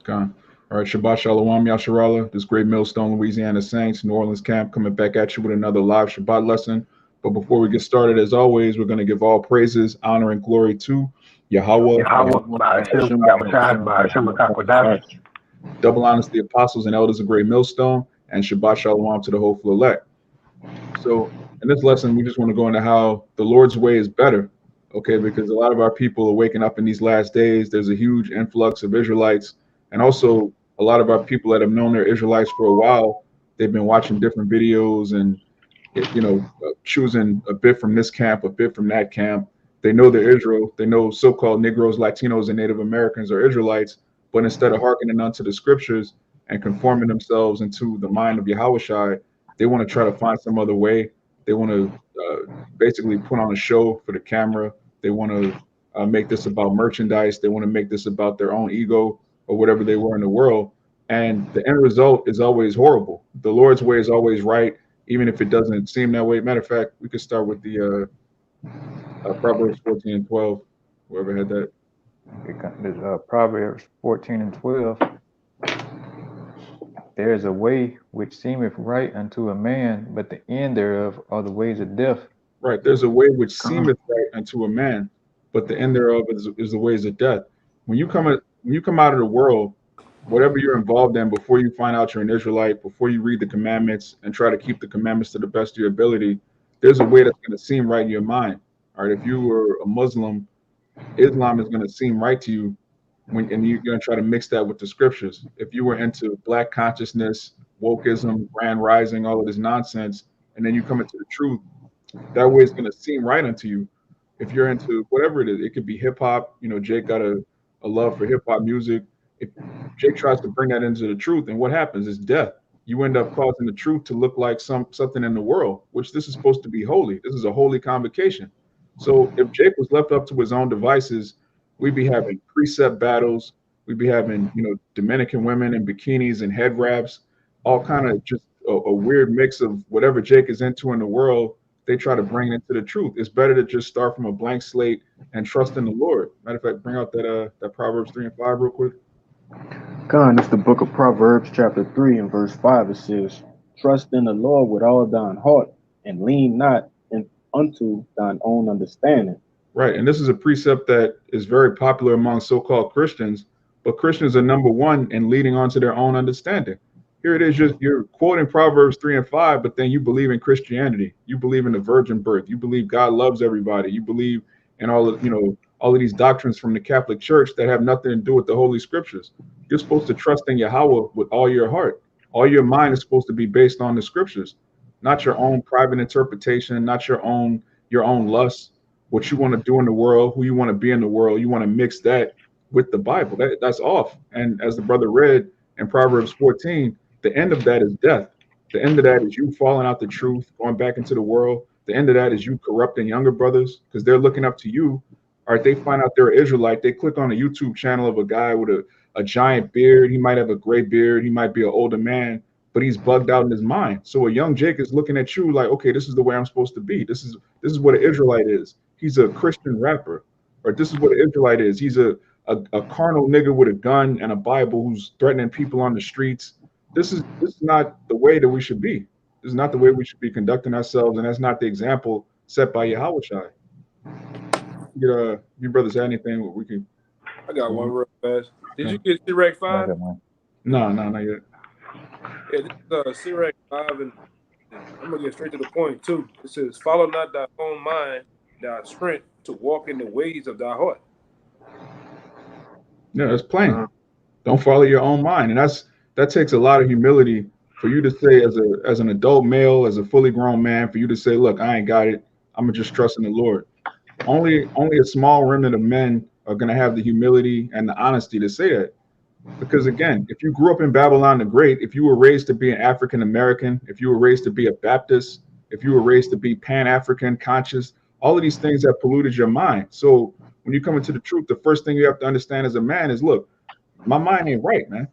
Con. All right, Shabbat Shalawam, Yasharala, this great Millstone, Louisiana Saints, New Orleans camp, coming back at you with another live Shabbat lesson. But before we get started, as always, we're going to give all praises, honor, and glory to Yahawash, YAHAWAH, bahasham, Yahawashi, bahasham, double honors to the apostles and elders of great Millstone, and Shabbat Shalom to the hopeful elect. So in this lesson, we just want to go into how the Lord's way is better, okay? Because a lot of our people are waking up in these last days. There's a huge influx of Israelites, and also a lot of our people that have known they're Israelites for a while. They've been watching different videos and choosing a bit from this camp, a bit from that camp. They know they're Israel. They know so-called Negroes, Latinos, and Native Americans are Israelites, but instead of hearkening unto the scriptures and conforming themselves into the mind of Yahawashi, they want to try to find some other way. They want to basically put on a show for the camera. They want to make this about merchandise. They want to make this about their own ego or whatever they were in the world. And the end result is always horrible. The Lord's way is always right, even if it doesn't seem that way. Matter of fact, we could start with the Proverbs 14 and 12. Whoever had that. Proverbs 14 and 12. There is a way which seemeth right unto a man, but the end thereof are the ways of death. Right. There's a way which seemeth right unto a man, but the end thereof is the ways of death. When you come out of the world, whatever you're involved in, before you find out you're an Israelite, before you read the commandments and try to keep the commandments to the best of your ability, there's a way that's going to seem right in your mind. All right. If you were a Muslim, Islam is going to seem right to you and you're going to try to mix that with the scriptures. If you were into black consciousness, wokeism, grand rising, all of this nonsense, and then you come into the truth, that way it's going to seem right unto you. If you're into whatever it is, it could be hip hop. Jake got a love for hip hop music. If Jake tries to bring that into the truth, and what happens is death. You end up causing the truth to look like something in the world, which this is supposed to be holy. This is a holy convocation. So if Jake was left up to his own devices, we'd be having precept battles. We'd be having, Dominican women in bikinis and head wraps, all kind of just a weird mix of whatever Jake is into in the world. They try to bring it into the truth. It's better to just start from a blank slate and trust in the Lord. Matter of fact, bring out that Proverbs 3 and 5 real quick. God, it's the book of Proverbs, chapter 3 and verse 5. It says, trust in the Lord with all thine heart and lean not unto thine own understanding. Right. And this is a precept that is very popular among so-called Christians, but Christians are number one in leading on to their own understanding. Here it is, you're quoting Proverbs 3 and 5, but then you believe in Christianity. You believe in the virgin birth. You believe God loves everybody. You believe in all of these doctrines from the Catholic Church that have nothing to do with the Holy Scriptures. You're supposed to trust in Yahweh with all your heart. All your mind is supposed to be based on the Scriptures, not your own private interpretation, not your own lusts, what you want to do in the world, who you want to be in the world. You want to mix that with the Bible. That's off. And as the brother read in Proverbs 14, the end of that is death. The end of that is you falling out the truth, going back into the world. The end of that is you corrupting younger brothers because they're looking up to you. All right, they find out they're Israelite. They click on a YouTube channel of a guy with a giant beard. He might have a gray beard. He might be an older man, but he's bugged out in his mind. So a young Jake is looking at you like, okay, this is the way I'm supposed to be. This is what an Israelite is. He's a Christian rapper. Or this is what an Israelite is. He's a carnal nigga with a gun and a Bible who's threatening people on the streets. This is not the way that we should be. This is not the way we should be conducting ourselves, and that's not the example set by Yahawashi. You brothers have anything we can? I got one real fast. Did you get Sirach 5? No, not yet. Yeah, this is Sirach 5, and I'm gonna get straight to the point too. It says, "Follow not thy own mind, thy strength to walk in the ways of thy heart." Yeah, it's plain. Don't follow your own mind, and that takes a lot of humility for you to say as an adult male, as a fully grown man, for you to say, look, I ain't got it. I'm gonna just trust in the Lord. Only a small remnant of men are gonna have the humility and the honesty to say that. Because again, if you grew up in Babylon the Great, if you were raised to be an African American, if you were raised to be a Baptist, if you were raised to be Pan-African conscious, all of these things have polluted your mind. So when you come into the truth, the first thing you have to understand as a man is, look, my mind ain't right, man.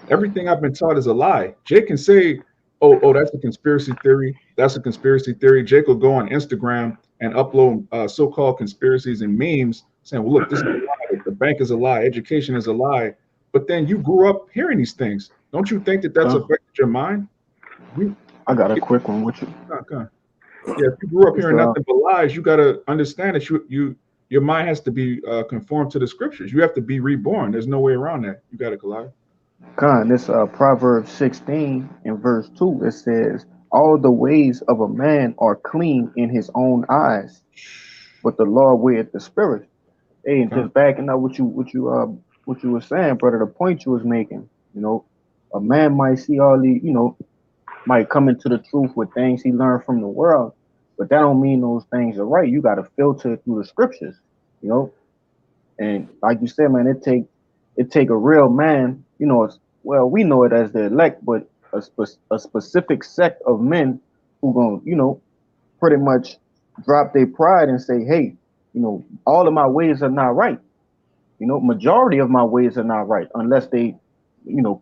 Everything I've been taught is a lie. Jake can say, oh, that's a conspiracy theory. That's a conspiracy theory. Jake will go on Instagram and upload so-called conspiracies and memes saying, well, look, this is a lie. The bank is a lie. Education is a lie. but then you grew up hearing these things. Don't you think that that's affected your mind? I got a quick one with you. Yeah, if you grew up It's, hearing nothing but lies, you got to understand that your mind has to be conformed to the scriptures. You have to be reborn. There's no way around that. You got to collide. This Proverbs 16 and verse 2, it says, all the ways of a man are clean in his own eyes, but the Lord weigheth the spirit. Hey, and just backing up what you were saying, brother, the point you was making, a man might see all the, might come into the truth with things he learned from the world, but that don't mean those things are right. You got to filter it through the scriptures, and like you said, man, it take a real man, we know it as the elect, but a specific sect of men who gonna, pretty much drop their pride and say, hey, all of my ways are not right. Majority of my ways are not right unless they,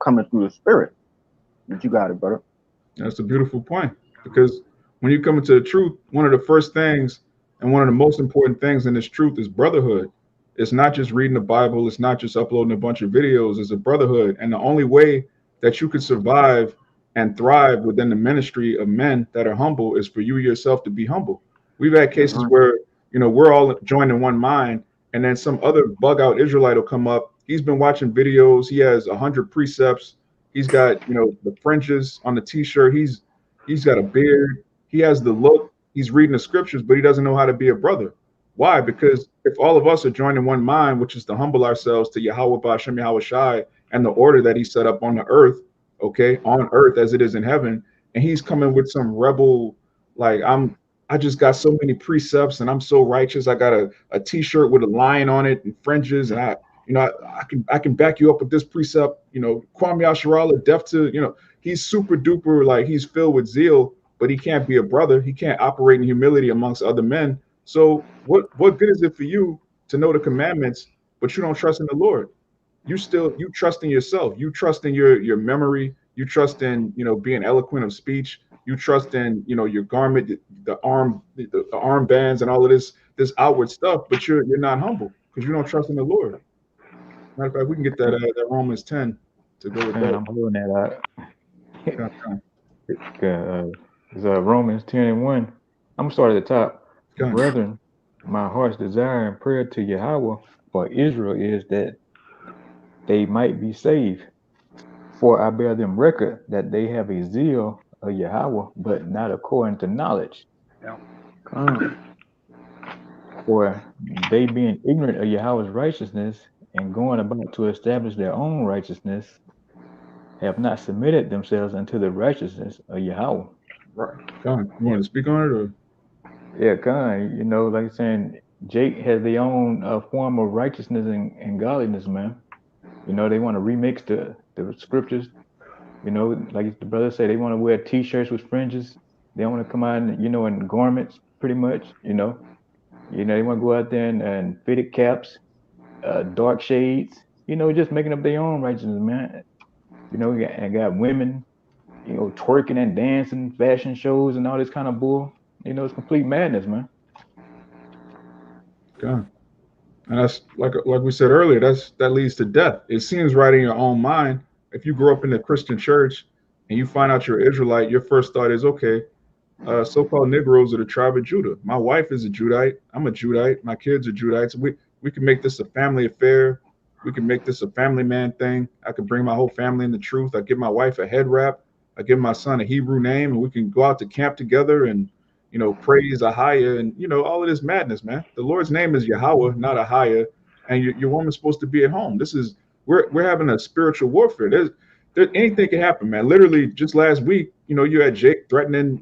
coming through the spirit. But you got it, brother. That's a beautiful point, because when you come into the truth, one of the first things and one of the most important things in this truth is brotherhood. It's not just reading the Bible. It's not just uploading a bunch of videos. It's a brotherhood. And the only way that you can survive and thrive within the ministry of men that are humble is for you yourself to be humble. We've had cases where, we're all joined in one mind, and then some other bug out Israelite will come up. He's been watching videos. He has 100 precepts. He's got, the fringes on the t-shirt. He's got a beard. He has the look. He's reading the scriptures, but he doesn't know how to be a brother. Why? Because if all of us are joined in one mind, which is to humble ourselves to Yahawah, bahasham, Yahawashi, and the order that he set up on the earth, okay, on earth as it is in heaven, and he's coming with some rebel, like, I just got so many precepts and I'm so righteous. I got a t-shirt with a lion on it and fringes, and I can back you up with this precept, Kwame Yasharala, deaf to, he's super duper, like, he's filled with zeal, but he can't be a brother. He can't operate in humility amongst other men. So what good is it for you to know the commandments, but you don't trust in the Lord? You trust in yourself. You trust in your memory. You trust in, being eloquent of speech. You trust in, your garment, the armbands and all of this outward stuff, but you're not humble because you don't trust in the Lord. Matter of fact, we can get that Romans 10 to go with that. I'm holding that out. It's Romans 10 and 1. I'm gonna start at the top. Brethren, my heart's desire and prayer to Yahawah for Israel is that they might be saved. For I bear them record that they have a zeal of Yahawah, but not according to knowledge. For they being ignorant of Yahweh's righteousness and going about to establish their own righteousness, have not submitted themselves unto the righteousness of Yahawah. Right. Con, you want to speak on it, or? Yeah, Con, like saying Jake has their own form of righteousness and godliness, man. They want to remix the scriptures. Like the brother said, they want to wear t-shirts with fringes. They want to come out, in garments, pretty much. They want to go out there and fitted caps, dark shades. Just making up their own righteousness, man. I got women, twerking and dancing, fashion shows, and all this kind of bull. It's complete madness, man. God. And that's like we said earlier, that leads to death. It seems right in your own mind. If you grow up in the Christian church and you find out you're Israelite, your first thought is, okay, so-called Negroes are the tribe of Judah. My wife is a Judite. I'm a Judite. My kids are Judites. We can make this a family affair. We can make this a family man thing. I could bring my whole family in the truth. I give my wife a head wrap. I give my son a Hebrew name, and we can go out to camp together and, praise Ahaya and, all of this madness, man. The Lord's name is Yahawah, not Ahaya, and your woman's supposed to be at home. We're having a spiritual warfare. There anything can happen, man. Literally, just last week, you had Jake threatening,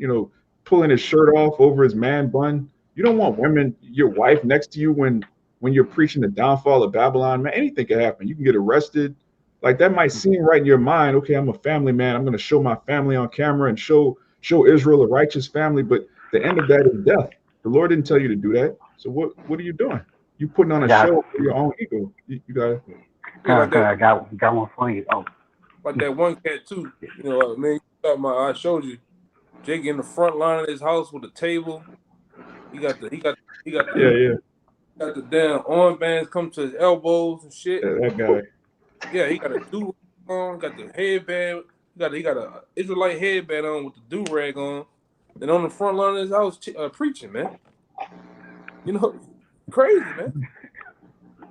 pulling his shirt off over his man bun. You don't want your wife next to you when you're preaching the downfall of Babylon, man. Anything can happen. You can get arrested. Like, that might seem right in your mind. Okay, I'm a family man. I'm going to show my family on camera and show Israel a righteous family. But the end of that is death. The Lord didn't tell you to do that. So what are you doing? You putting on a show for your own ego. You got it. I got one for you. Oh, like that one cat too. Man, I showed you Jake in the front line of his house with a table. He got the damn armbands come to his elbows and shit. Yeah, that guy. Yeah, he got a do on, got the headband, he got a Israelite headband on with the do rag on, and on the front line of his house preaching, man. You know, crazy, man.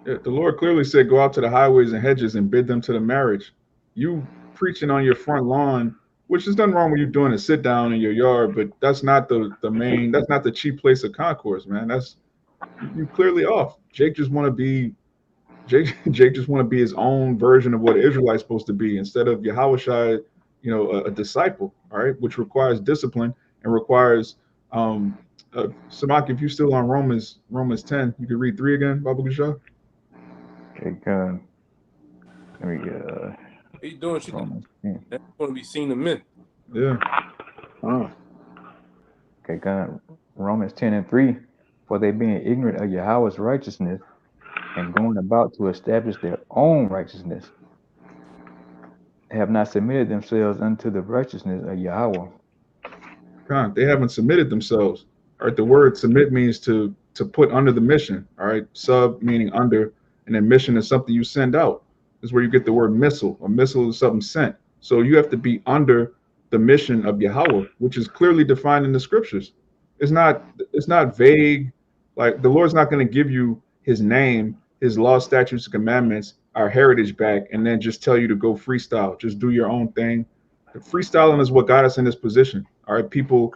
Yeah, the Lord clearly said, "Go out to the highways and hedges and bid them to the marriage." You preaching on your front lawn, which is nothing wrong with you doing a sit down in your yard, but that's not the main. That's not the chief place of concourse, man. That's you clearly off. Jake just want to be his own version of what an Israelite's supposed to be instead of Yahawashi, a disciple, all right, which requires discipline and requires Samak, if you're still on Romans 10, you can read 3 again, Baba Gusha. Okay, let me He's doing shit Romans 10. that's going to be seen in men. Yeah. Okay, God. Romans 10 and 3. For they being ignorant of Yahweh's righteousness and going about to establish their own righteousness, have not submitted themselves unto the righteousness of Yahweh. God, they haven't submitted themselves. All right. The word submit means to put under the mission. All right. Sub meaning under, and then mission is something you send out. This is where you get the word missile. A missile is something sent. So you have to be under the mission of Yahweh, which is clearly defined in the scriptures. It's not vague. Like the Lord's not going to give you his name, his law, statutes, and commandments, our heritage back, and then just tell you to go freestyle. Just do your own thing. The freestyling is what got us in this position. All right, people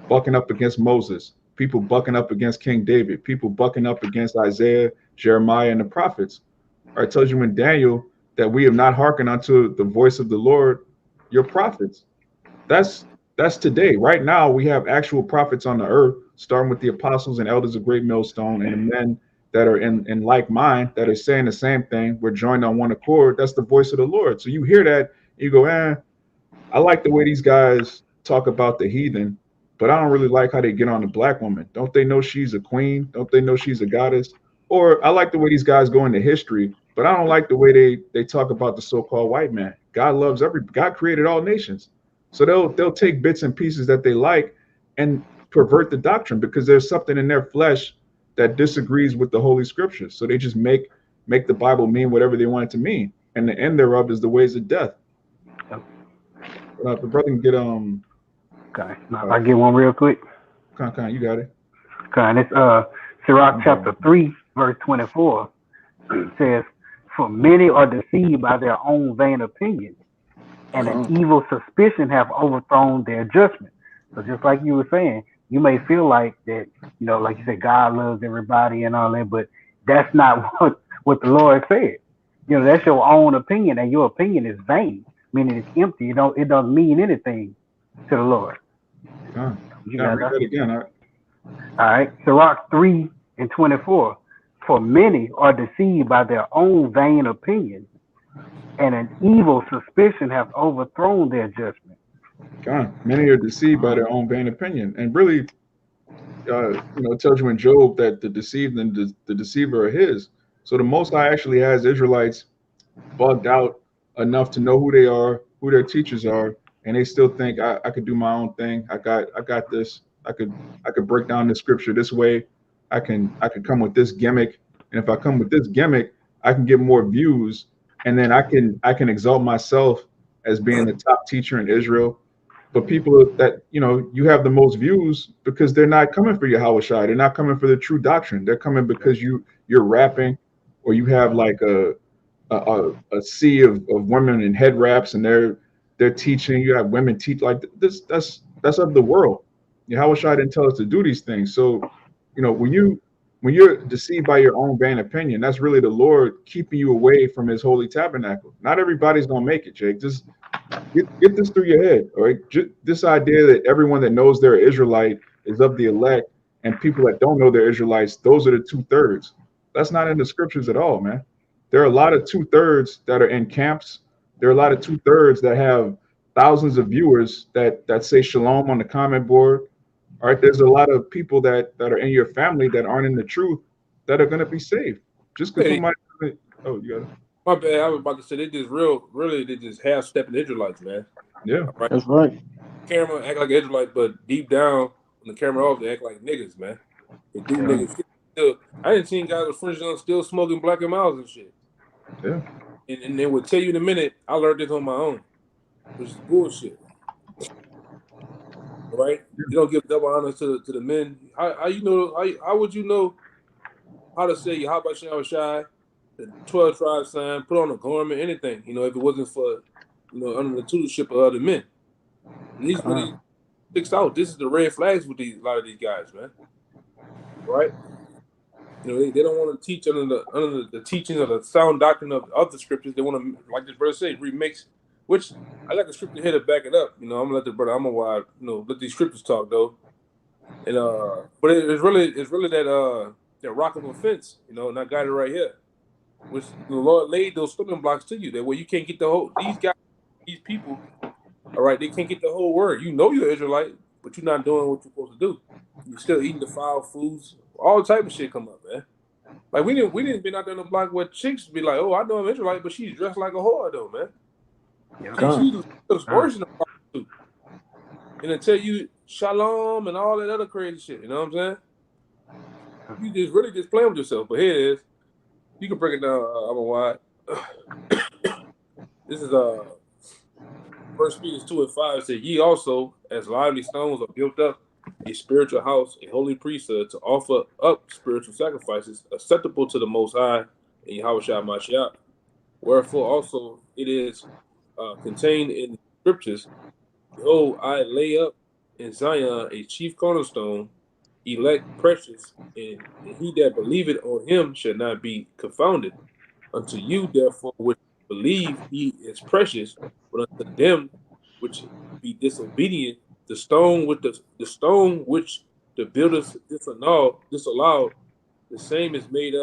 bucking up against Moses, people bucking up against King David, people bucking up against Isaiah, Jeremiah, and the prophets. All right, tells you in Daniel that we have not hearkened unto the voice of the Lord, your prophets. That's today. Right now, we have actual prophets on the earth, starting with the apostles and elders of Great Millstone and the men that are in like mind that are saying the same thing. We're joined on one accord. That's the voice of the Lord. So you hear that, you go, I like the way these guys talk about the heathen, but I don't really like how they get on the black woman. Don't they know she's a queen? Don't they know she's a goddess? Or I like the way these guys go into history, but I don't like the way they talk about the so-called white man. God created all nations. So they'll take bits and pieces that they like and pervert the doctrine because there's something in their flesh that disagrees with the Holy Scriptures. So they just make the Bible mean whatever they want it to mean. And the end thereof is the ways of death. The brother can get Okay, now if I get one real quick. You got it. Okay, and it's Sirach chapter 3, verse 24. It says, "For many are deceived by their own vain opinions, and an evil suspicion have overthrown their judgment." So just like you were saying, you may feel like that, like you said, God loves everybody and all that, but that's not what the Lord said. That's your own opinion, and your opinion is vain, meaning it's empty. It doesn't mean anything to the Lord. You got read that again. All right. Sirach 3 and 24. "For many are deceived by their own vain opinions, and an evil suspicion have overthrown their judgment." Many are deceived by their own vain opinion. And really, it tells you in Job that the deceived and the deceiver are his. So the Most High actually has Israelites bugged out enough to know who they are, who their teachers are, and they still think I could do my own thing. I got this. I could break down the scripture this way. I could come with this gimmick, and if I come with this gimmick, I can get more views, and then I can exalt myself as being the top teacher in Israel. But people that you have the most views because they're not coming for Yahawashi. They're not coming for the true doctrine. They're coming because you're rapping, or you have like a sea of women in head wraps, and they're teaching. You have women teach like this. That's of the world. Yahawashi didn't tell us to do these things. So, when you're deceived by your own vain opinion, that's really the Lord keeping you away from his holy tabernacle. Not everybody's gonna make it, Jake. Just get this through your head, all right? This idea that everyone that knows they're an Israelite is of the elect, and people that don't know they're Israelites, those are the 2/3. That's not in the scriptures at all, man. There are a lot of 2/3 that are in camps. There are a lot of 2/3 that have thousands of viewers that say shalom on the comment board. All right, there's a lot of people that are in your family that aren't in the truth that are going to be saved. Just because somebody, you got it. My bad. I was about to say they just half-stepping Israelites, man. Yeah, right? That's right. Camera act like Israelites, but deep down when the camera off, they act like niggas, man. They do niggas. I didn't see guys with fringes on still smoking Black and Miles and shit. Yeah. and they will tell you in a minute, I learned this on my own, which is bullshit. Right? You don't give double honors to the men. How you know? How would you know how to say Yahawashi, the 12 tribe sign, put on a garment, anything? You know, if it wasn't for under the tutorship of other men. And these really sticks out. This is the red flags with a lot of these guys, man. Right? You know, they don't want to teach under the teachings of the sound doctrine of other scriptures. They want to, like this brother said, remix. Which I got the scripture here to back it up. You know, I'm gonna let the brother, let these scriptures talk though. And but it's really that rock of offense, and I got it right here. Which the Lord laid those stumbling blocks to you. That way you can't get the whole these people, all right, they can't get the whole word. You know you're Israelite, but you're not doing what you're supposed to do. You're still eating defiled foods, all type of shit come up, man. Like we didn't been out there on the block where chicks be like, oh, I know I'm Israelite, but she's dressed like a whore though, man. She's worse than a prostitute. And they tell you Shalawam and all that other crazy shit. You know what I'm saying? You really just playing with yourself. But here it is. You can break it down. I'm a wide. This is 1 Peter 2:5 says, ye also, as lively stones, are built up a spiritual house, a holy priesthood, to offer up spiritual sacrifices acceptable to the Most High in Yahawashi Mashiach. Wherefore also it is contained in the scriptures, behold, I lay up in Zion a chief cornerstone, elect, precious, and he that believeth on him shall not be confounded. Unto you, therefore, which believe he is precious, but unto them which be disobedient, the stone which the builders disallowed, the same is made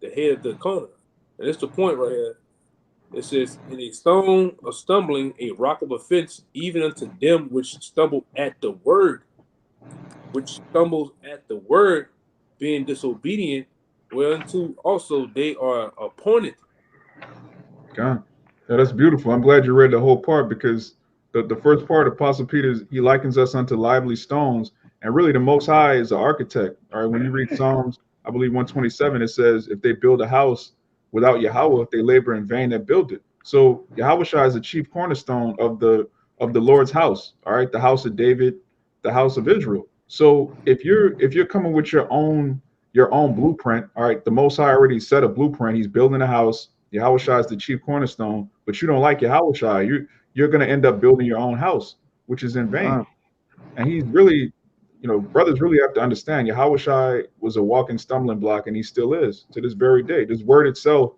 the head of the corner. And it's the point right here. It says, in a stone of stumbling, a rock of offense, even unto them which stumble at the word, being disobedient, whereunto also they are appointed. God. Yeah, that's beautiful. I'm glad you read the whole part, because the first part of Apostle Peter, he likens us unto lively stones, and really the Most High is the architect. All right, when you read Psalms, I believe 127, it says, if they build a house without Yahawash, they labor in vain that build it. So Yahawashi is the chief cornerstone of the Lord's house. All right, the house of David, the house of Israel. So if you're coming with your own blueprint, all right, the Most High already set a blueprint. He's building a house. Yahawashi is the chief cornerstone, but you don't like Yahawashi, you're going to end up building your own house, which is in vain. And he's really, brothers really have to understand, Yahawashi was a walking stumbling block, and he still is to this very day. This word itself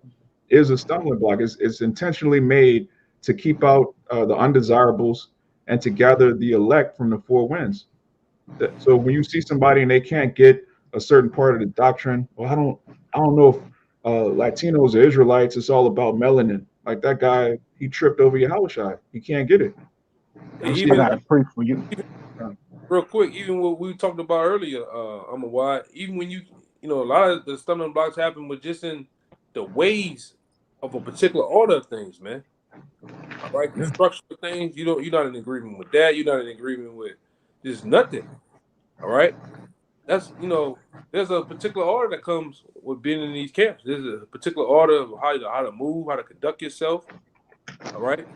is a stumbling block. It's intentionally made to keep out the undesirables and to gather the elect from the four winds. So when you see somebody and they can't get a certain part of the doctrine, well, I don't know if Latinos or Israelites, it's all about melanin. Like that guy, he tripped over Yahawashi. He can't get it. I got to pray for you. Real quick, even what we talked about earlier, even when a lot of the stumbling blocks happen with just in the ways of a particular order of things, man. All right, the structure of things, you're not in agreement with that. You're not in agreement with just nothing. All right, that's there's a particular order that comes with being in these camps. There's a particular order of how to move, how to conduct yourself. All right,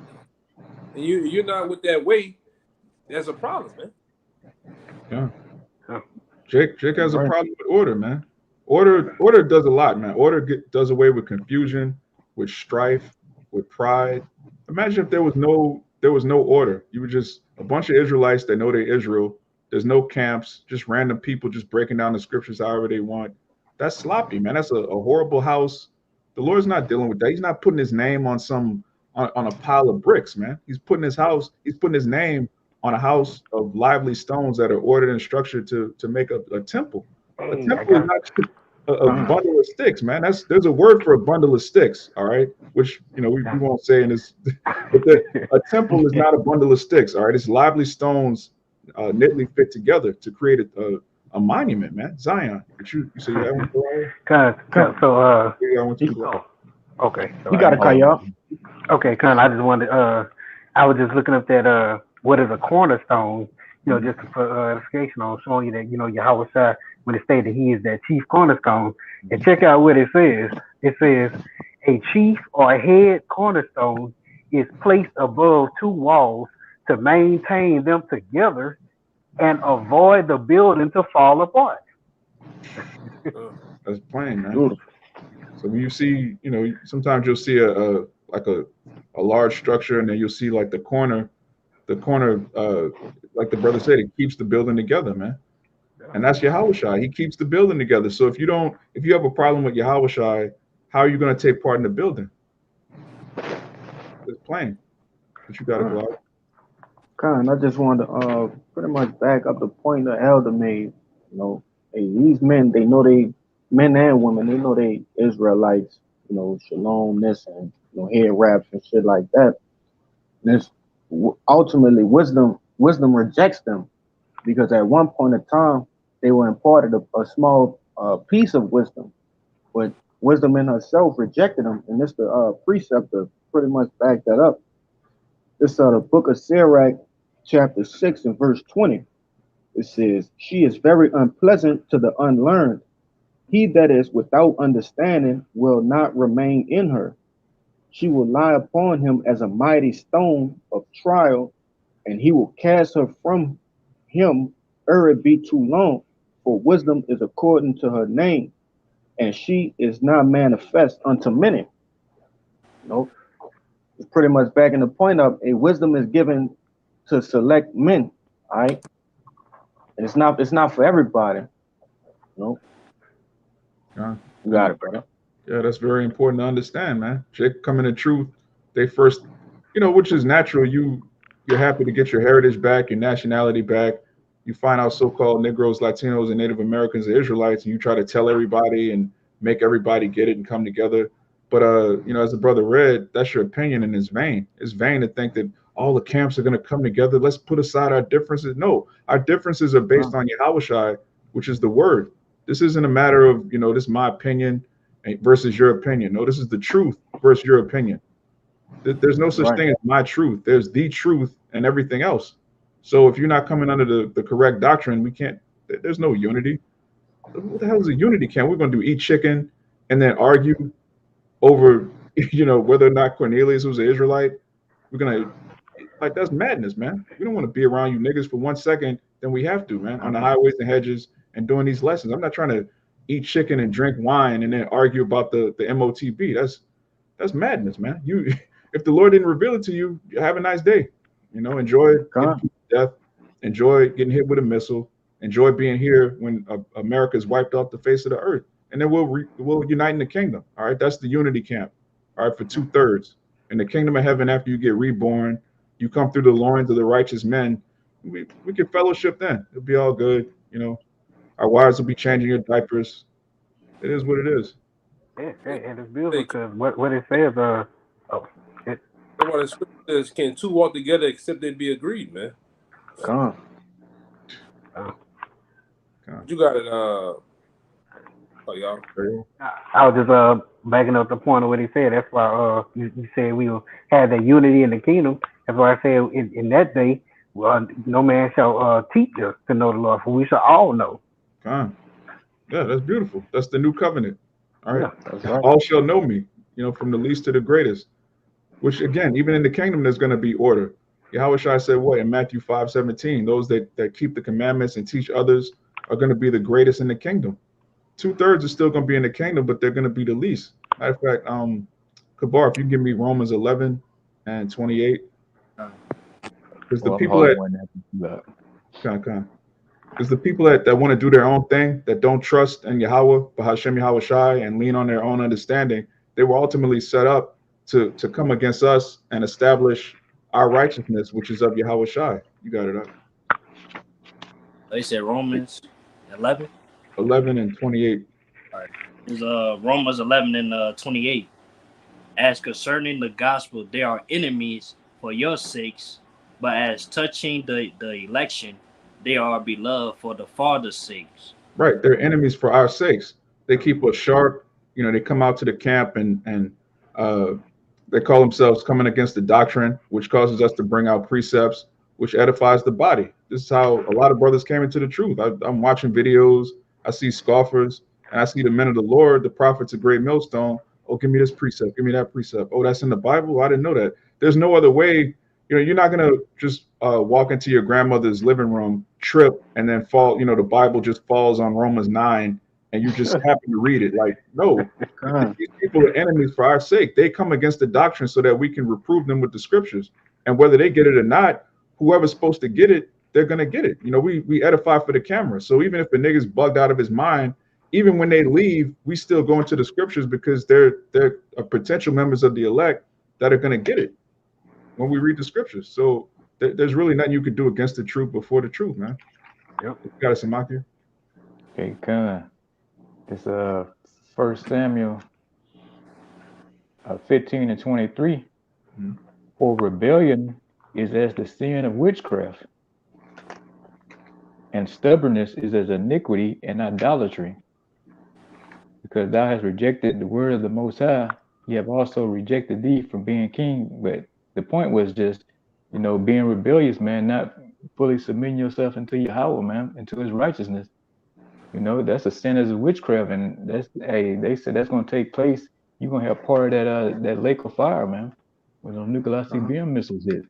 and you're not with that way. There's a problem, man. Yeah. Jake has a problem with order, man. Order does a lot, man. Order does away with confusion, with strife, with pride. Imagine if there was no order. You were just a bunch of Israelites that know they're Israel. There's no camps, just random people just breaking down the scriptures however they want. That's sloppy, man. That's a horrible house. The Lord's not dealing with that. He's not putting his name on a pile of bricks, man. He's putting his name on a house of lively stones that are ordered and structured to make a temple. A temple is not just a bundle of sticks, man. There's a word for a bundle of sticks, all right? Which we won't say in this. But a temple is not a bundle of sticks, all right? It's lively stones neatly fit together to create a monument, man. Zion. But you say that one okay. So you gotta cut you up. Okay, I just wanted I was just looking up that what is a cornerstone, just for edification on showing you that, Yahawashi, when it stated he is that chief cornerstone. And check out what it says. It says A chief or a head cornerstone is placed above two walls to maintain them together and avoid the building to fall apart. That's plain, man. Beautiful. So when you see, you know, sometimes you'll see a large structure, and then you'll see like the corner, like the brother said, it keeps the building together, man. And that's Yahawashi. He keeps the building together. So if you have a problem with Yahawashi, how are you going to take part in the building? It's plain. But you got to go out. Khan, I just wanted to pretty much back up the point the elder made. You know, hey, these men, they know men and women, they know they Israelites. You know, shalom, this and head wraps and shit like that. This ultimately wisdom rejects them, because at one point in time they were imparted a small piece of wisdom, but wisdom in herself rejected them, and this the precept to pretty much back that up. This the book of Sirach, chapter 6 and verse 20. It says, "She is very unpleasant to the unlearned. He that is without understanding will not remain in her. She will lie upon him as a mighty stone of trial, and he will cast her from him ere it be too long. For wisdom is according to her name, and she is not manifest unto many." Nope. It's pretty much backing the point up. A wisdom is given to select men, all right? And it's not for everybody. Nope. You got it, brother. Yeah, that's very important to understand, man. Jake coming to truth, they first, which is natural. You're happy to get your heritage back, your nationality back. You find out so-called Negroes, Latinos, and Native Americans are Israelites, and you try to tell everybody and make everybody get it and come together. But as the brother read, that's your opinion, and it's vain. It's vain to think that all the camps are going to come together. Let's put aside our differences. No, our differences are based on Yahawashi, which is the word. This isn't a matter of, this is my opinion versus your opinion. No, this is the truth versus your opinion. There's no such thing as my truth. There's the truth and everything else. So if you're not coming under the correct doctrine, there's no unity. What the hell is a unity camp? We're going to eat chicken and then argue over, whether or not Cornelius was an Israelite. We're going to, that's madness, man. We don't want to be around you niggas for 1 second. Then we have to, man, on the highways and hedges and doing these lessons. I'm not trying to eat chicken and drink wine and then argue about the MOTB. That's madness, man. If the Lord didn't reveal it to you, have a nice day. Enjoy death, enjoy getting hit with a missile, enjoy being here when America's wiped off the face of the earth, and then we'll unite in the kingdom. All right, that's the unity camp. All right, for 2/3 in the kingdom of heaven. After you get reborn, you come through the loins of the righteous men. We can fellowship then. It'll be all good. Our wives will be changing your diapers. It is what it is. Yeah, and it's beautiful because what it says, the scripture says, "Can two walk together except they be agreed?" Man. Come on. You got it. Y'all. I was just backing up the point of what he said. That's why you said we will have that unity in the kingdom. That's why I said in that day, no man shall teach us to know the Lord, for we shall all know. Yeah, that's beautiful. That's the new covenant. All right. Yeah, that's right. All shall know me, from the least to the greatest. Which again, even in the kingdom, there's going to be order. Yahawashi said what in Matthew 5:17? Those that keep the commandments and teach others are going to be the greatest in the kingdom. 2/3 are still going to be in the kingdom, but they're going to be the least. Matter of fact, Kabar, if you give me Romans 11 and 28, because the people because the people that want to do their own thing, that don't trust in Yahweh, bahasham Yahawashi, and lean on their own understanding, they were ultimately set up to come against us and establish our righteousness, which is of Yahawashi. You got it up. They said Romans 11? 11 and 28. All right. It's Romans 11 and 28. As concerning the gospel, they are enemies for your sakes, but as touching the election, they are beloved for the Father's sakes. Right. They're enemies for our sakes. They keep us sharp. They come out to the camp and they call themselves coming against the doctrine, which causes us to bring out precepts, which edifies the body. This is how a lot of brothers came into the truth. I'm watching videos. I see scoffers, and I see the men of the Lord, the prophets of Great Millstone, Oh, give me this precept, give me that precept. Oh, that's in the Bible. I didn't know that. There's no other way. You're not gonna just walk into your grandmother's living room, trip, and then fall. The Bible just falls on Romans 9, and you just happen to read it. Like, no, these people are enemies for our sake. They come against the doctrine so that we can reprove them with the scriptures. And whether they get it or not, whoever's supposed to get it, they're gonna get it. We edify for the camera. So even if a nigga's bugged out of his mind, even when they leave, we still go into the scriptures because they're potential members of the elect that are gonna get it when we read the scriptures. So there's really nothing you could do against the truth before the truth, man. Yep. You got it, Samaki? Okay, kind. This 1 Samuel 15 and 23. Mm-hmm. For rebellion is as the sin of witchcraft, and stubbornness is as iniquity and idolatry. Because thou hast rejected the word of the Most High, ye have also rejected thee from being king. But the point was just, being rebellious, man, not fully submitting yourself into Yahawashi, man, into his righteousness. That's a sin as a witchcraft, and they said that's gonna take place. You're gonna have part of that lake of fire, man, when those nuclear CBM missiles hit.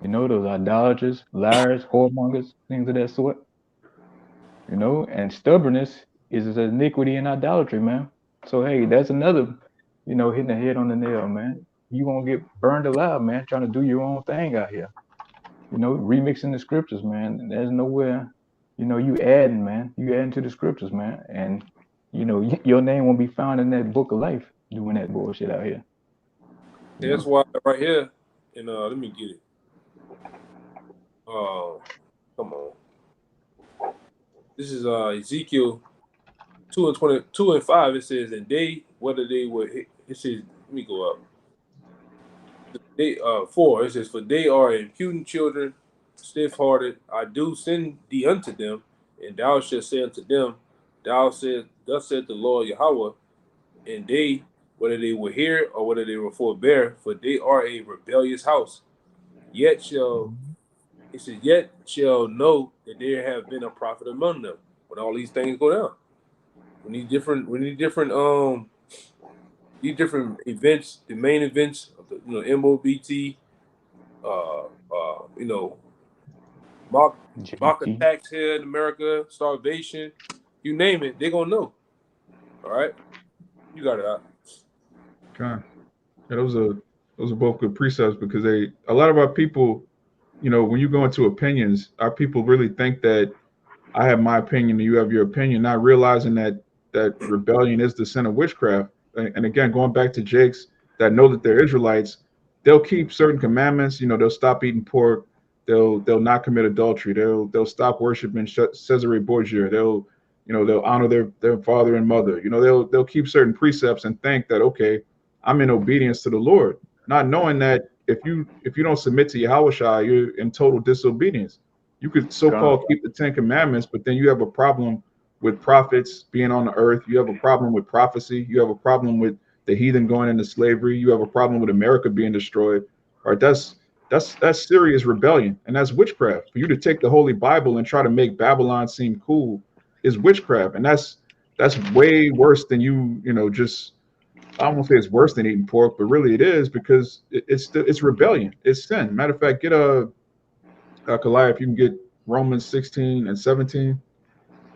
Those idolaters, liars, whoremongers, things of that sort. And stubbornness is iniquity and idolatry, man. So hey, that's another, hitting the head on the nail, man. You gonna get burned alive, man, trying to do your own thing out here. Remixing the scriptures, man. There's nowhere, you adding, man. You adding to the scriptures, man. And your name won't be found in that book of life doing that bullshit out here. That's why right here, and let me get it. Come on. This is Ezekiel 2 and 5. It says, and whether they were, it says, let me go up. 4, it says, for they are impudent children, stiff-hearted. I do send thee unto them, and thou shalt say unto them, thus said the Lord Yahawashi, and they, whether they will hear or whether they will forbear, for they are a rebellious house. Yet shall know that there have been a prophet among them. When all these things go down, we need different events, the main events of the MOBT, mock attacks here in America, starvation, you name it, they're gonna know. All right, you got it out. Okay. Yeah, those are both good precepts because a lot of our people, when you go into opinions, our people really think that I have my opinion and you have your opinion, not realizing that rebellion is the sin of witchcraft. And again, going back to Jake's that know that they're Israelites, they'll keep certain commandments. They'll stop eating pork. They'll not commit adultery. They'll stop worshiping Cesare Borgia. They'll honor their father and mother. They'll keep certain precepts and think that, okay, I'm in obedience to the Lord, not knowing that if you don't submit to Yahawashi, you're in total disobedience. You could so-called keep the 10 commandments, but then you have a problem with prophets being on the earth. You have a problem with prophecy. You have a problem with the heathen going into slavery. You have a problem with America being destroyed. All right, that's serious rebellion, and that's witchcraft. For you to take the Holy Bible and try to make Babylon seem cool is witchcraft, and that's way worse than just. I don't want to say it's worse than eating pork, but really it is because it's rebellion. It's sin. Matter of fact, get Kalaya, if you can get Romans 16 and 17.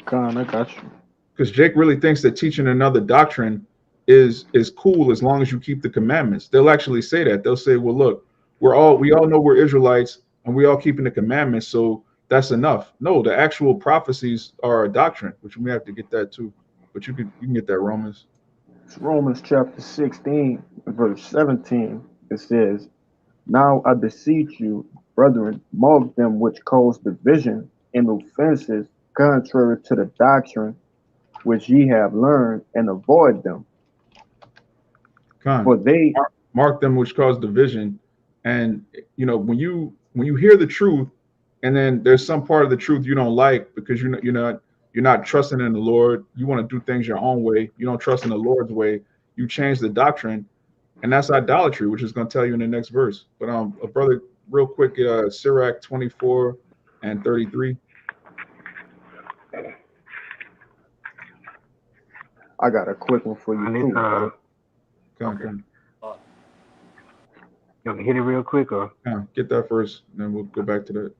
Con, I got you. Because Jake really thinks that teaching another doctrine is cool as long as you keep the commandments. They'll actually say that. They'll say, well, look, we all know we're Israelites and we all keeping the commandments, so that's enough. No, the actual prophecies are a doctrine, which we have to get that too. But you can get that Romans. It's Romans chapter 16, verse 17. It says, now I beseech you, brethren, mark them which cause division and offenses contrary to the doctrine which ye have learned, and avoid them. For they mark them which cause division. And when you hear the truth, and then there's some part of the truth you don't like because you're not trusting in the Lord. You want to do things your own way. You don't trust in the Lord's way. You change the doctrine, and that's idolatry, which is going to tell you in the next verse. But a brother, real quick, Sirach 24 and 33. I got a quick one for you too. Okay. You want to hit it real quick, or get that first, and then we'll go back to that.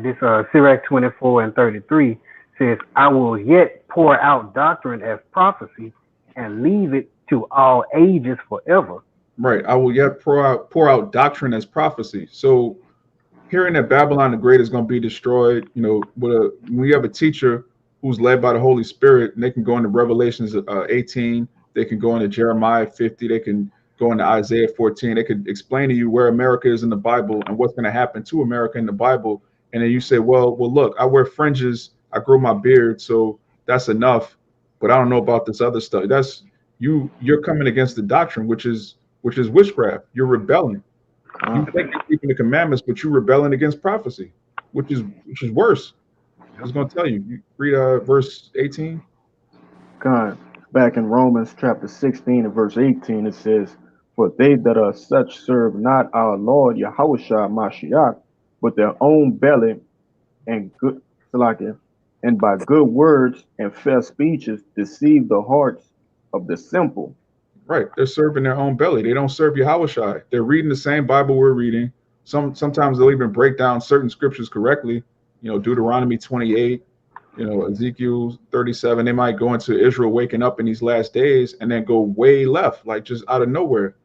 This Sirach 24:33 says, "I will yet pour out doctrine as prophecy, and leave it to all ages forever." Right. I will yet pour out doctrine as prophecy. So hearing that Babylon the Great is going to be destroyed, when you have a teacher who's led by the Holy Spirit, and they can go into Revelations 18, they can go into Jeremiah 50, they can go into Isaiah 14, they could explain to you where America is in the Bible and what's going to happen to America in the Bible. And then you say, well, look, I wear fringes, I grow my beard, so that's enough. But I don't know about this other stuff. That's you're coming against the doctrine, which is witchcraft. You're rebelling. You think you're keeping the commandments, but you're rebelling against prophecy, which is worse. I was going to tell you. Read verse 18. God, back in Romans chapter 16 and verse 18, it says, "For they that are such serve not our Lord Yahawashi Mashiach, but their own belly, and and by good words and fair speeches deceive the hearts of the simple." Right. They're serving their own belly. They don't serve Yahawashi. They're reading the same Bible we're reading. Sometimes they'll even break down certain scriptures correctly. Deuteronomy 28, Ezekiel 37. They might go into Israel waking up in these last days and then go way left, like just out of nowhere.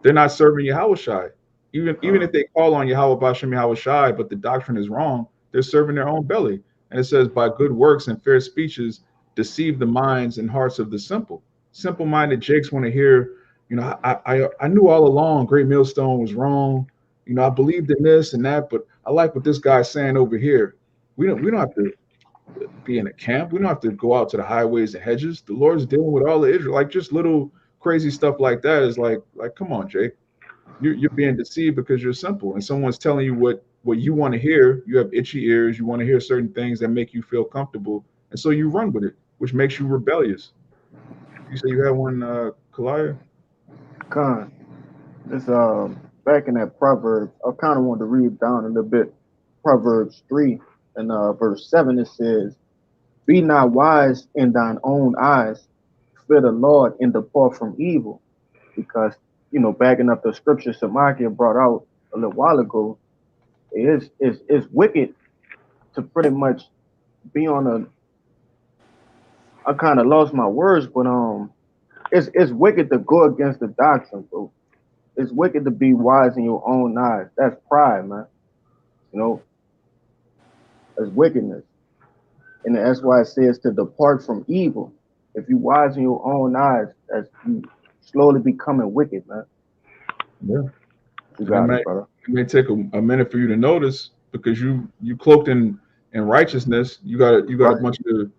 They're not serving Yahawashi. Even if they call on Yahweh bahasham Yahawashi, but the doctrine is wrong, they're serving their own belly. And it says, by good works and fair speeches, deceive the minds and hearts of the simple. Simple-minded Jakes want to hear, I knew all along Great Millstone was wrong. I believed in this and that, but I like what this guy's saying over here. We don't have to be in a camp. We don't have to go out to the highways and hedges. The Lord's dealing with all of Israel. Like just little crazy stuff like that is like come on, Jake. You're being deceived because you're simple, and someone's telling you what you want to hear. You have itchy ears. You want to hear certain things that make you feel comfortable, and so you run with it, which makes you rebellious. You say you had one, Kalia? Con, it's back in that Proverbs. I kind of want to read down a little bit. Proverbs 3 and verse 7. It says, "Be not wise in thine own eyes, fear the Lord and depart from evil." Because backing up the scripture Samakia brought out a little while ago, it's wicked to pretty much be on I kind of lost my words, but it's wicked to go against the doctrine, bro. It's wicked to be wise in your own eyes. That's pride, man. That's wickedness. And that's why it says to depart from evil. If you wise in your own eyes, that's you slowly becoming wicked, man. Yeah. You got it, brother. It may take a minute for you to notice because you cloaked in righteousness. You got a bunch of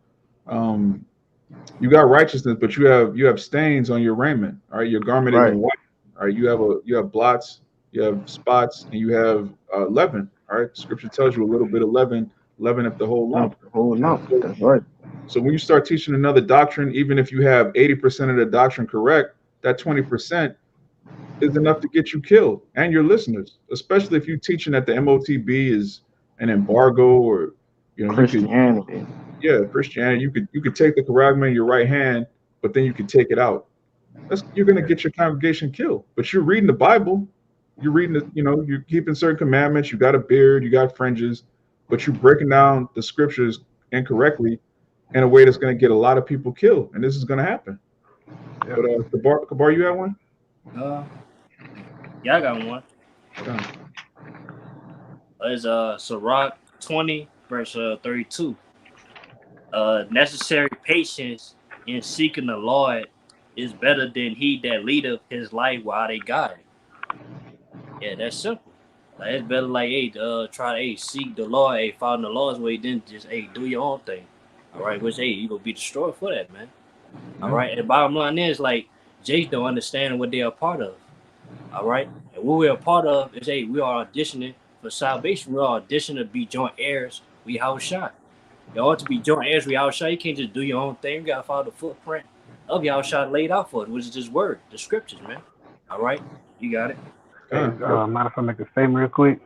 you got righteousness, but you have stains on your raiment. All right, your garment isn't white. All right, you have blots, you have spots, and you have leaven. All right, Scripture tells you a little bit of leaven up the whole lump. The whole lump. That's right. So when you start teaching another doctrine, even if you have 80% of the doctrine correct, that 20% is enough to get you killed and your listeners. Especially if you're teaching that the MOTB is an embargo or Christianity. Christianity. You could take the Quran in your right hand, but then you could take it out. You're going to get your congregation killed. But you're reading the Bible. You're reading you're keeping certain commandments. You got a beard. You got fringes, but you're breaking down the scriptures incorrectly in a way that's going to get a lot of people killed. And this is going to happen. Yeah. But Kabar, you have one? Yeah, I got one. It's Sirach 20 verse 32. Necessary patience in seeking the Lord is better than he that leadeth his life while they guide. Yeah, that's simple. Like it's better try to seek the Lord, follow the Lord's way, than just do your own thing. All right, which you gonna be destroyed for that, man. All right, and the bottom line is Jace don't understand what they are part of. All right, and what we are part of is we are auditioning for salvation. We are auditioning to be joint heirs. We Yahawashi. You ought to be joint heirs with Yahawashi. You can't just do your own thing. You gotta follow the footprint of Yahawashi laid out for us, which is His word, the scriptures, man. All right, you got it. Mind if I make a statement real quick?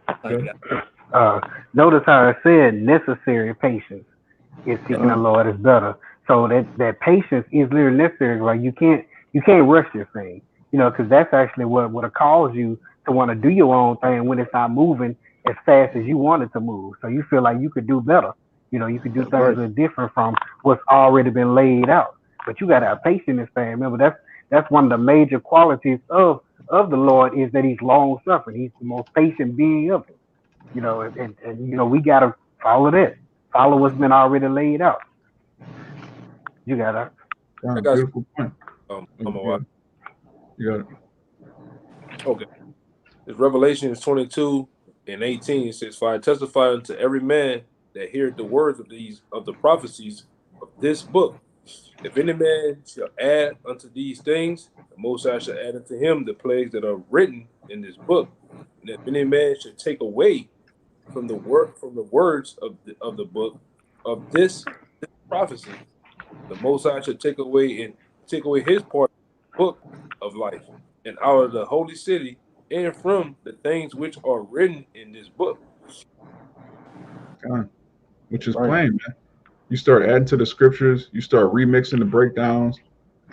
Notice how it said necessary patience is seeking the Lord is better. So that patience is literally necessary, right? You can't rush this thing. You know, because that's actually what would have caused you to want to do your own thing when it's not moving as fast as you want it to move. So you feel like you could do better. You know, you could do things Right. that are different from what's already been laid out. But you gotta have patience in this thing. Remember, that's one of the major qualities of the Lord is that He's long suffering. He's the most patient being of it. You know, and you know, we gotta follow that. Follow what's been already laid out. You gotta. I got Beautiful point. I'm a watch. You got it. Okay. It's Revelation 22:18. It says, "For I testify unto every man that heareth the words of the prophecies of this book. If any man shall add unto these things, the Most High shall add unto him the plagues that are written in this book. And if any man should take away from the words of the book of this prophecy, the Most High shall take away his part of the book of life, and out of the holy city, and from the things which are written in this book." Which is Right. plain, man. You start adding to the scriptures, you start remixing the breakdowns,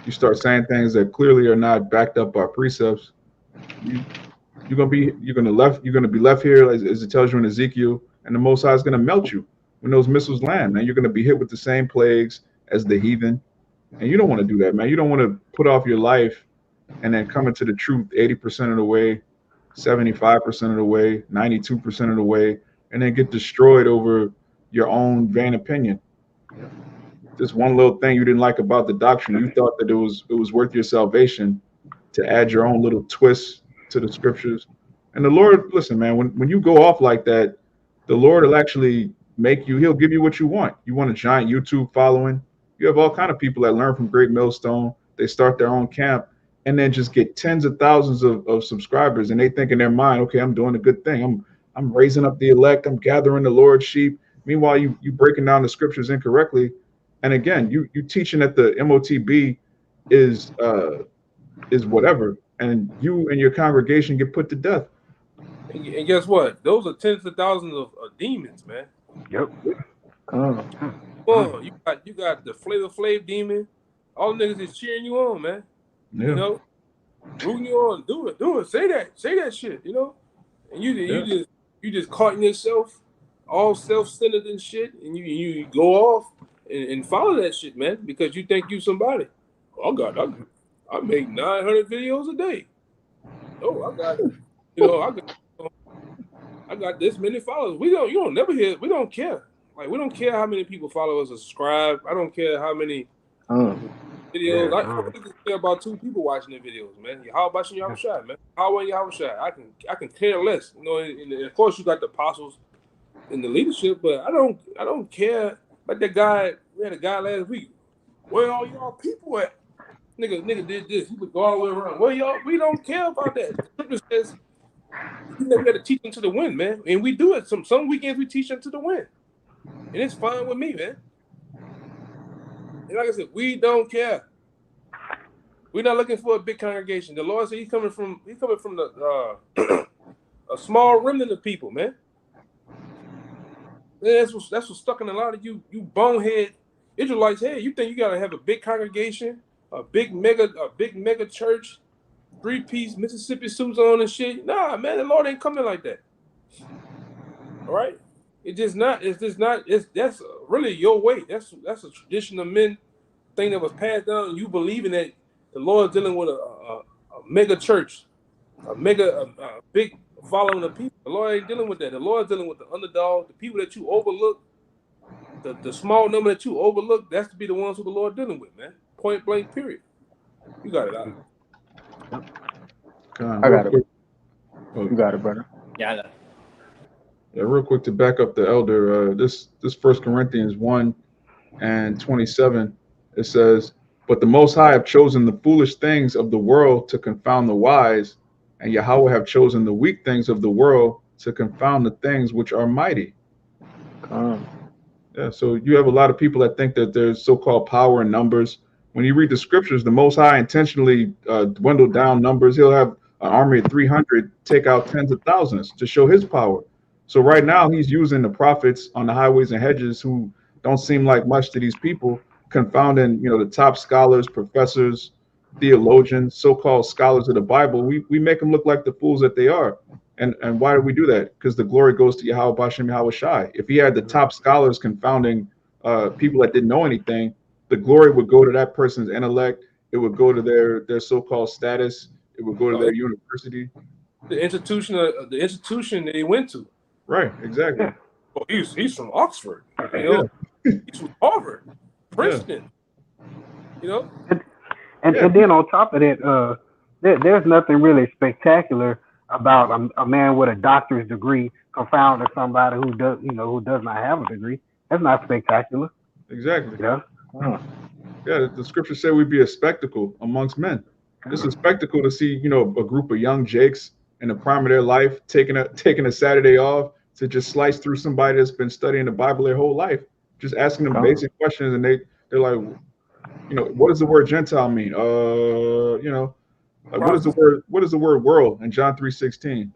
you start saying things that clearly are not backed up by precepts. You're gonna be left here as it tells you in Ezekiel, and the Most High is gonna melt you when those missiles land, man. You're gonna be hit with the same plagues as the heathen, and you don't want to do that, man. You don't want to put off your life and then come into the truth 80% of the way, 75% of the way, 92% of the way, and then get destroyed over your own vain opinion. Just one little thing you didn't like about the doctrine, you thought that it was worth your salvation to add your own little twist to the scriptures. And the Lord, listen, man, when you go off like that, the Lord will actually he'll give you what you want. You want a giant YouTube following. You have all kind of people that learn from Great Millstone. They start their own camp and then just get tens of thousands of subscribers. And they think in their mind, okay, I'm doing a good thing. I'm raising up the elect. I'm gathering the Lord's sheep. Meanwhile, you breaking down the scriptures incorrectly. And again, you teaching that the MOTB is whatever, and you and your congregation get put to death. And guess what? Those are tens of thousands of demons, man. Yep. You got the Flavor Flav demon. All the niggas is cheering you on, man. Yeah. You know, rooting you on. Do it. Say that shit. You know, and you just caught in yourself, all self-centered and shit, and you go off and follow that shit, man, because you think you somebody. Oh God, I make 900 videos a day. Oh, I got this many followers. We don't care. Like, we don't care how many people follow us or subscribe. I don't care how many videos. I only care about 2 people watching the videos, man. Yahawashi and Yahawashi, man. Yahawashi and Yahawashi. I can care less. You know, and of course you got the apostles in the leadership, but I don't care. Like that guy, we had a guy last week. Where all y'all people at? Nigga did this. He would go all the way around. Well, y'all, we don't care about that. The scripture says you never got to teach them to the wind, man. And we do it. Some weekends we teach them to the wind. And it's fine with me, man. And like I said, we don't care. We're not looking for a big congregation. The Lord said he's coming from the a small remnant of people, man. That's what's stuck in a lot of you bonehead Israelites' head. You think you gotta have a big congregation, a big mega church, 3-piece Mississippi suits on and shit. Nah, man, the Lord ain't coming like that. All right, that's really your way. That's a tradition of men thing that was passed down. You believing that the Lord's dealing with a mega church, a big following of people. The Lord ain't dealing with that. The Lord's dealing with the underdog, the people that you overlook, the small number that you overlook. That's to be the ones who the Lord dealing with, man. Point blank, period. You got it out. I got it. You got it, brother. Yeah, I got it. Yeah, real quick to back up the elder. This 1 Corinthians 1:27, it says, "But the Most High have chosen the foolish things of the world to confound the wise, and Yahweh have chosen the weak things of the world to confound the things which are mighty." Yeah, so you have a lot of people that think that there's so-called power in numbers. When you read the scriptures, the Most High intentionally dwindled down numbers. He'll have an army of 300 take out tens of thousands to show his power. So right now he's using the prophets on the highways and hedges who don't seem like much to these people, confounding, the top scholars, professors, theologians, so-called scholars of the Bible, we make them look like the fools that they are. And why do we do that? Because the glory goes to Yahweh Bashem Yahawashi. If he had the top scholars confounding people that didn't know anything, the glory would go to that person's intellect. It would go to their so-called status. It would go to their university. The institution that he went to. Right, exactly. Yeah. Well, he's from Oxford. You know, he's from Harvard, Princeton. You know, and then on top of that, there's nothing really spectacular about a man with a doctorate degree confounding somebody who does not have a degree. That's not spectacular. Exactly. Yeah. Yeah, the scriptures say we'd be a spectacle amongst men. It's a spectacle to see, a group of young Jakes in the prime of their life taking a Saturday off to just slice through somebody that's been studying the Bible their whole life, just asking them basic questions, and they're like, what does the word Gentile mean? What is the word world in John 3:16?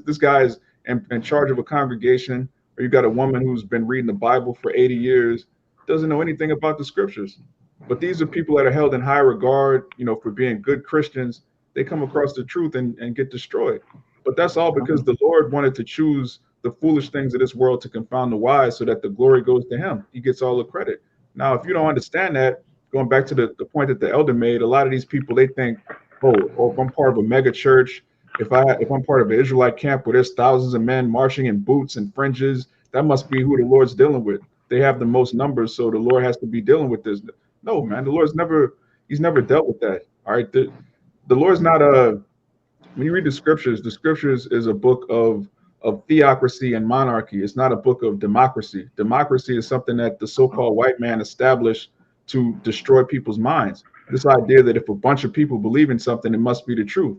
This guy is in charge of a congregation, or you got a woman who's been reading the Bible for 80 years, doesn't know anything about the scriptures. But these are people that are held in high regard, for being good Christians. They come across the truth and get destroyed. But that's all because the Lord wanted to choose the foolish things of this world to confound the wise so that the glory goes to him. He gets all the credit. Now, if you don't understand that, going back to the point that the elder made, a lot of these people, they think, if I'm part of a mega church, if I'm part of an Israelite camp where there's thousands of men marching in boots and fringes, that must be who the Lord's dealing with. They have the most numbers, so the Lord has to be dealing with this. No, man, the Lord's he's never dealt with that. All right. The Lord's not when you read the scriptures is a book of theocracy and monarchy. It's not a book of democracy. Democracy is something that the so-called white man established to destroy people's minds. This idea that if a bunch of people believe in something, it must be the truth.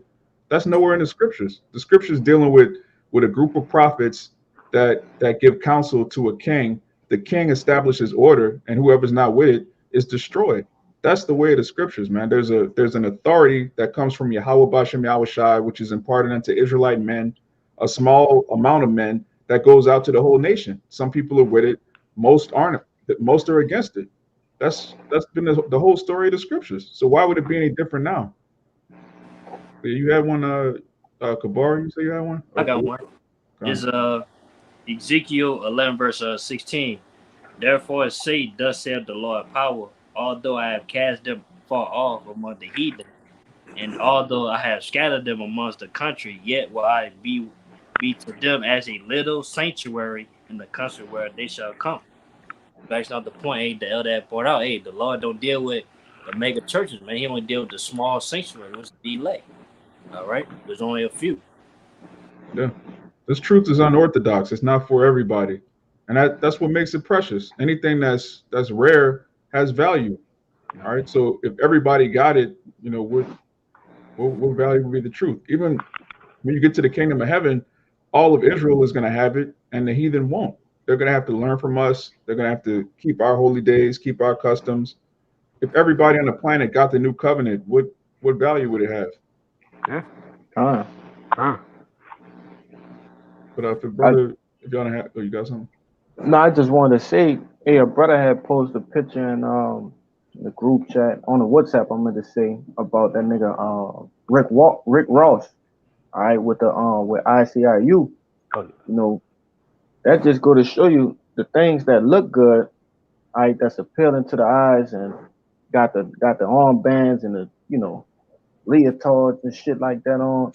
That's nowhere in the scriptures. The scriptures dealing with a group of prophets that give counsel to a king. The king establishes order, and whoever's not with it is destroyed. That's the way of the scriptures, man. There's an authority that comes from Yahweh Bashem Yahawashi, which is imparted unto Israelite men, a small amount of men that goes out to the whole nation. Some people are with it, most aren't. Most are against it. That's been the whole story of the scriptures. So why would it be any different now? You had one, Kabar, you say you had one? I got one. Is Ezekiel 11 verse 16. Therefore say, thus saith the Lord of power, although I have cast them far off among the heathen, and although I have scattered them amongst the country, yet will I be to them as a little sanctuary in the country where they shall come. That's not the point. The elder had brought out, the Lord don't deal with the mega churches, man. He only deal with the small sanctuary, which is the elect. All right, there's only a few. Yeah, this truth is unorthodox. It's not for everybody, and that's what makes it precious. Anything that's rare has value. All right, so if everybody got it, what value would be the truth? Even when you get to the kingdom of heaven, all of Israel is going to have it, and the heathen won't. They're going to have to learn from us. They're going to have to keep our holy days, keep our customs. If everybody on the planet got the new covenant, what value would it have? Yeah. But if y'all don't have, you got something? No, I just wanted to say, a brother had posted a picture in the group chat on the WhatsApp. I'm going to say about that nigga Rick Ross. All right, with ICIU. That just go to show you the things that look good, all right, that's appealing to the eyes, and got the armbands and the leotards and shit like that on.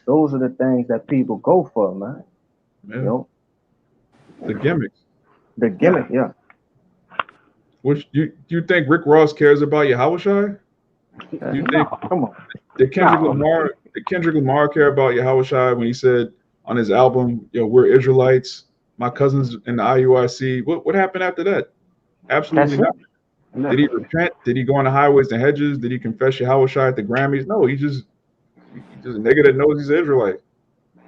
Those are the things that people go for, man. The gimmicks. The gimmick, yeah. Which do you think Rick Ross cares about Yahawashi? Do you think? Come on. Did Kendrick Lamar care about Yahawashi when he said on his album, we're Israelites, my cousins in the IUIC? What happened after that? Absolutely nothing. Did he repent? Did he go on the highways and hedges? Did he confess Yahawashi at the Grammys? No, he's just a nigga that knows he's an Israelite.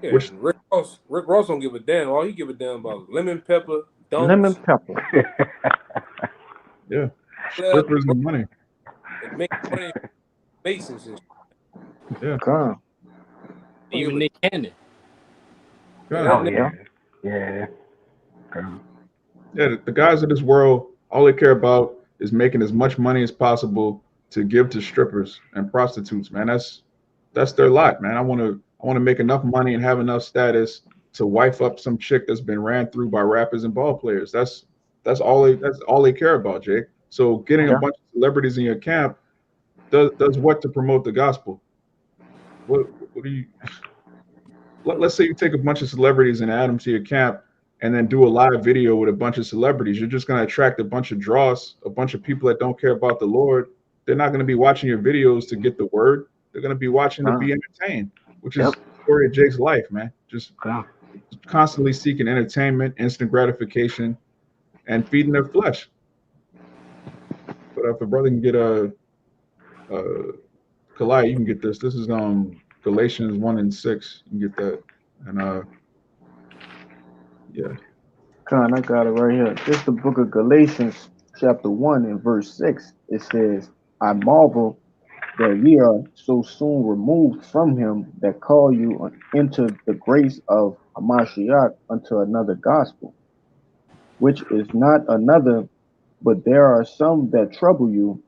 Yeah, Rick Ross don't give a damn. All he give a damn about lemon pepper, dunks. Lemon pepper. Yeah. Strippers and money. And make money, Masons and shit. Yeah. Come. Even Nick Cannon. Yeah. Yeah. The guys of this world, all they care about is making as much money as possible to give to strippers and prostitutes, man. That's their lot, man. I want to make enough money and have enough status to wife up some chick that's been ran through by rappers and ball players. That's all they care about, Jake. So getting a bunch of celebrities in your camp does what to promote the gospel? What do you? Let's say you take a bunch of celebrities and add them to your camp, and then do a live video with a bunch of celebrities. You're just going to attract a bunch of draws, a bunch of people that don't care about the Lord. They're not going to be watching your videos to get the word. They're going to be watching to be entertained, which is the story of Jake's life, man. Just constantly seeking entertainment, instant gratification, and feeding their flesh. But if a brother can get Kalai, you can get this. This is Galatians 1:6. You can get that. And yeah. Con, I got it right here. This is the book of Galatians, chapter 1 and verse 6. It says, I marvel that ye are so soon removed from him that call you into the grace of Hamashiach unto another gospel, which is not another, but there are some that trouble you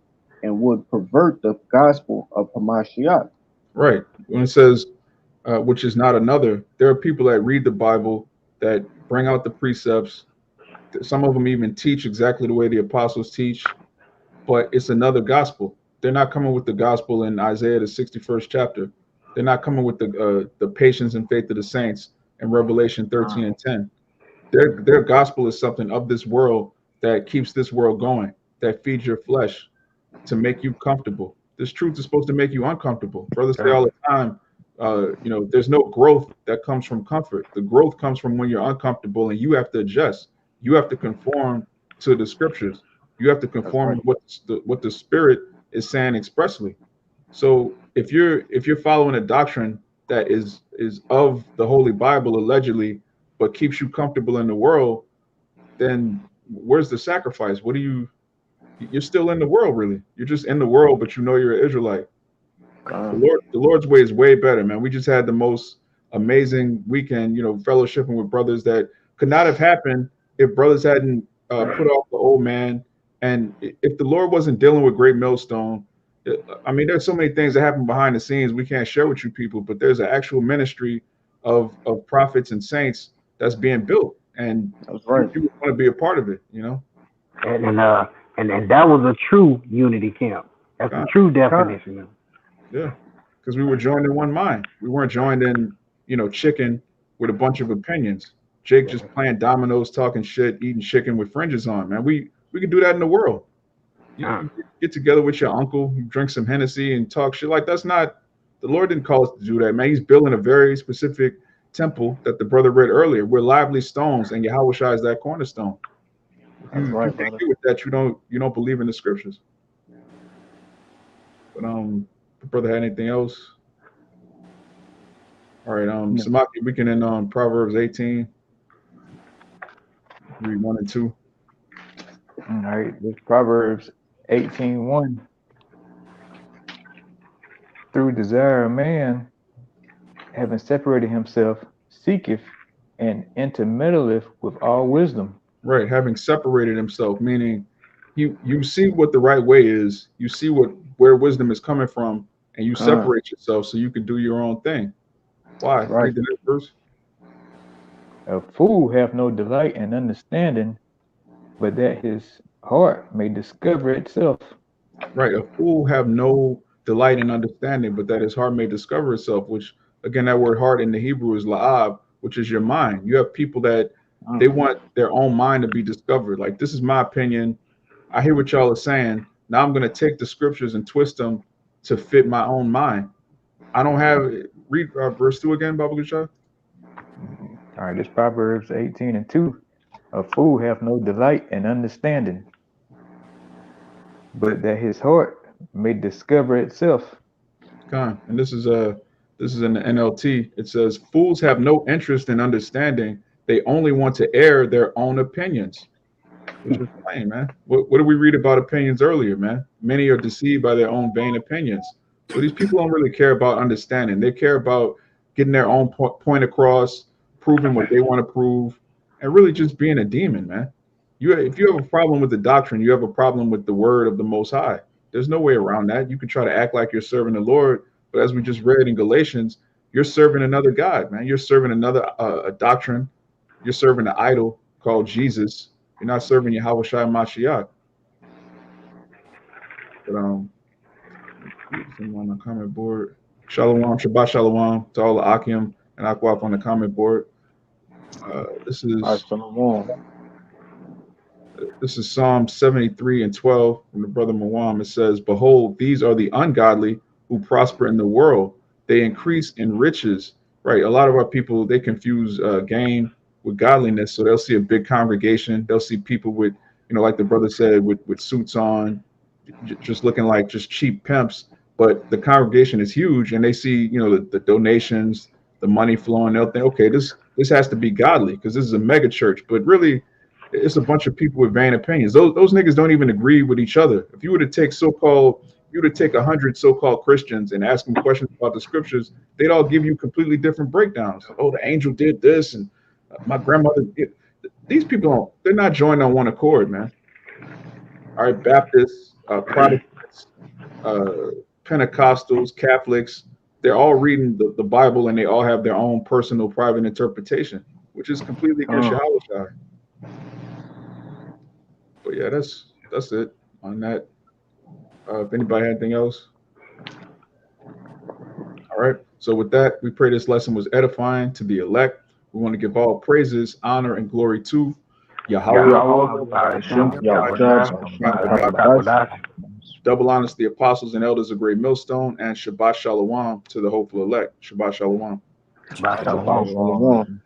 and would pervert the gospel of Hamashiach. Right. When it says, which is not another, there are people that read the Bible that bring out the precepts. Some of them even teach exactly the way the apostles teach, but it's another gospel. They're not coming with the gospel in Isaiah, the 61st chapter. They're not coming with the patience and faith of the saints in Revelation 13 and 10. Their gospel is something of this world that keeps this world going, that feeds your flesh to make you comfortable. This truth is supposed to make you uncomfortable. Brothers say all the time, there's no growth that comes from comfort. The growth comes from when you're uncomfortable and you have to adjust. You have to conform to the scriptures. You have to conform to what the Spirit is saying expressly. So if you're following a doctrine that is of the Holy Bible allegedly, but keeps you comfortable in the world, then where's the sacrifice? You're still in the world, really. You're just in the world, but you know you're an Israelite. The Lord's way is way better, man. We just had the most amazing weekend, fellowshipping with brothers that could not have happened if brothers hadn't put off the old man. And if the Lord wasn't dealing with Great Millstone, I mean, there's so many things that happen behind the scenes we can't share with you people, but there's an actual ministry of prophets and saints that's being built. And that's right. You want to be a part of it, And that was a true unity camp. That's a true definition. Yeah, because we were joined in one mind. We weren't joined in, chicken with a bunch of opinions. Jake just playing dominoes, talking shit, eating chicken with fringes on, man. We can do that in the world. You get together with your uncle, you drink some Hennessy and talk shit. Like, that's not, the Lord didn't call us to do that, man. He's building a very specific temple that the brother read earlier. We're lively stones, and Yahawashi is that cornerstone. That's right, you can't get with that, you don't believe in the scriptures. But the brother had anything else? All right, Samaki, we can end on Proverbs 18. Read 1 and 2. All right, this Proverbs 18:1. Through desire of man, having separated himself, seeketh and intermeddleth with all wisdom. Right, having separated himself, meaning you see what the right way is, you see where wisdom is coming from, and you separate yourself so you can do your own thing. Why? Right. Read the next verse. A fool hath no delight in understanding, but that his heart may discover itself. Right, a fool have no delight in understanding, but that his heart may discover itself, which, again, that word heart in the Hebrew is la'ab, which is your mind. You have people that they want their own mind to be discovered. Like, this is my opinion. I hear what y'all are saying. Now I'm going to take the scriptures and twist them to fit my own mind. I don't have, read verse 2 again, Baba Gushah. All right, this Proverbs 18:2. A fool hath no delight in understanding, but that his heart may discover itself. And this is in the NLT. It says, fools have no interest in understanding. They only want to air their own opinions. Which is plain, man. What did we read about opinions earlier, man? Many are deceived by their own vain opinions. So these people don't really care about understanding. They care about getting their own point across, proving what they want to prove, and really just being a demon, man. If you have a problem with the doctrine, you have a problem with the word of the Most High. There's no way around that. You can try to act like you're serving the Lord, but as we just read in Galatians, you're serving another God, man. You're serving another a doctrine. You're serving an idol called Jesus. You're not serving Yahawashi Mashiach. But on the comment board. Shalawam, Shabbat Shalawam to all the Akim and Akwaf on the comment board. This is Psalm 73 and 12 from the brother Mawam. It says, "Behold, these are the ungodly who prosper in the world. They increase in riches." Right. A lot of our people, they confuse gain with godliness. So they'll see a big congregation. They'll see people with, like the brother said, with suits on, just looking like just cheap pimps. But the congregation is huge, and they see, the donations, the money flowing. They'll think, okay, this has to be godly because this is a mega church. But really, it's a bunch of people with vain opinions. Those niggas don't even agree with each other. If you were to take 100 so-called Christians and ask them questions about the scriptures, they'd all give you completely different breakdowns. Oh, the angel did this, and my grandmother did. These people they're not joined on one accord, man. All right, Baptists, Protestants, Pentecostals, Catholics, they're all reading the Bible, and they all have their own personal private interpretation, which is completely against Yahawashi. But yeah, that's it on that. If anybody had anything else. All right. So with that, we pray this lesson was edifying to the elect. We want to give all praises, honor, and glory to Yahawashi. Double honors to the apostles and elders of Great Millstone, and Shabbat Shalawam to the hopeful elect. Shabbat Shalawam. Shabbat Shalawam.